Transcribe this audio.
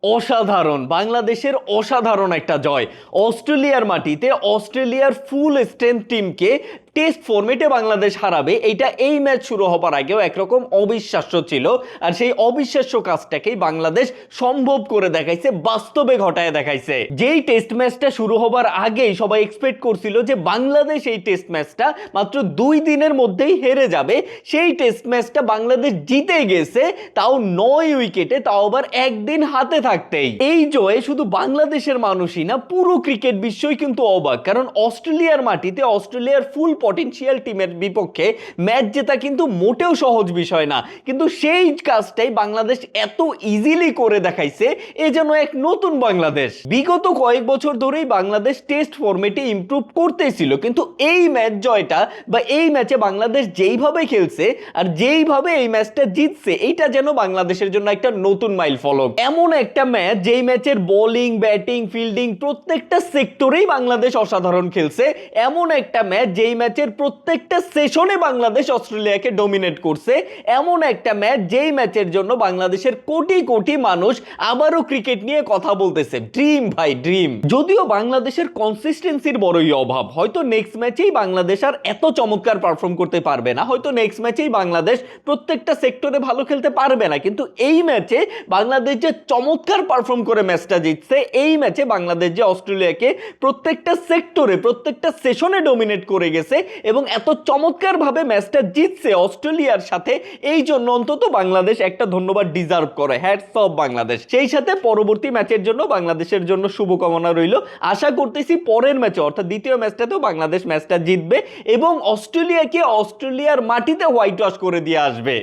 অসাধারণ, বাংলাদেশের অসাধারণ একটা জয়। অস্ট্রেলিয়ার মাটিতে অস্ট্রেলিয়ার ফুল স্ট্রেংথ টিমকে টেস্ট ফরম্যাটে বাংলাদেশ হারাবে, এইটা এই ম্যাচ শুরু হবার আগেও একরকম অবিশ্বাস্য ছিল। আর সেই অবিশ্বাস্য কাজটাকেই বাংলাদেশ সম্ভব করে দেখাইছে, বাস্তবে ঘটায় দেখাইছে। যেই টেস্ট ম্যাচটা শুরু হবার আগেই সবাই এক্সপেক্ট করছিল যে বাংলাদেশ এই টেস্ট ম্যাচটা মাত্র 2 দিনের মধ্যেই হেরে যাবে, সেই টেস্ট ম্যাচটা বাংলাদেশ জিতে গেছে, তাও 9 উইকেটে, তাও আবার একদিন হাতে থাকতেই। এই জয়ে শুধু বাংলাদেশের মানুষই না, পুরো ক্রিকেট বিশ্বই কিন্তু অবাক। কারণ অস্ট্রেলিয়ার মাটিতে অস্ট্রেলিয়ার ফুল পটেনশিয়াল টিমের বিপক্ষে ম্যাচ জেতা কিন্তু মোটেও সহজ বিষয় না, কিন্তু সেই কাজটাই বাংলাদেশ এত ইজিলি করে দেখাইছে, এ যেন এক নতুন বাংলাদেশ। বিগত কয়েক বছর ধরেই বাংলাদেশ টেস্ট ফরম্যাটে ইমপ্রুভ করতেছিল, কিন্তু এই ম্যাচ জয়টা বা এই ম্যাচে বাংলাদেশ যেইভাবে খেলছে আর যেইভাবে এই ম্যাচটা জিতছে, এইটা যেন বাংলাদেশের জন্য একটা নতুন মাইল ফলক। এমন একটা ম্যাচ যেই ম্যাচের বোলিং, ব্যাটিং, ফিল্ডিং প্রত্যেকটা সেক্টরেই বাংলাদেশ অসাধারণ খেলছে। এমন একটা ম্যাচ যেই ম্যাচের প্রত্যেকটা সেশনে বাংলাদেশ অস্ট্রেলিয়াকে ডমিনেট করছে। এমন একটা ম্যাচ যেই ম্যাচের জন্য বাংলাদেশের কোটি কোটি মানুষ আবারও ক্রিকেট নিয়ে কথা বলতেছে। ড্রিম ভাই, ড্রিম। যদিও বাংলাদেশের কনসিস্টেন্সির বড়ই অভাব, হয়তো নেক্সট ম্যাচেই বাংলাদেশ আর এত চমৎকার পারফর্ম করতে পারবে না, হয়তো নেক্সট ম্যাচেই বাংলাদেশ প্রত্যেকটা সেক্টরে ভালো খেলতে পারবে না, কিন্তু এই ম্যাচে বাংলাদেশ যে চমৎকার পারফর্ম করে ম্যাচটা জিতছে, এই ম্যাচে বাংলাদেশ যে অস্ট্রেলিয়াকে প্রত্যেকটা সেক্টরে প্রত্যেকটা সেশনে ডমিনেট করে গেছে এবং এত চমৎকার ভাবে ম্যাচটা জিতছে অস্ট্রেলিয়ার সাথে, এই জন্য অন্তত বাংলাদেশ একটা ধন্যবাদ ডিজার্ভ করে। Hats off Bangladesh. সেই সাথে পরবর্তী ম্যাচের জন্য বাংলাদেশের জন্য শুভকামনা রইল। আশা করতেছি পরের ম্যাচে অর্থাৎ দ্বিতীয় ম্যাচটাতেও বাংলাদেশ ম্যাচটা জিতবে এবং অস্ট্রেলিয়াকে অস্ট্রেলিয়ার মাটিতে হোয়াইট ওয়াশ করে দিয়ে আসবে।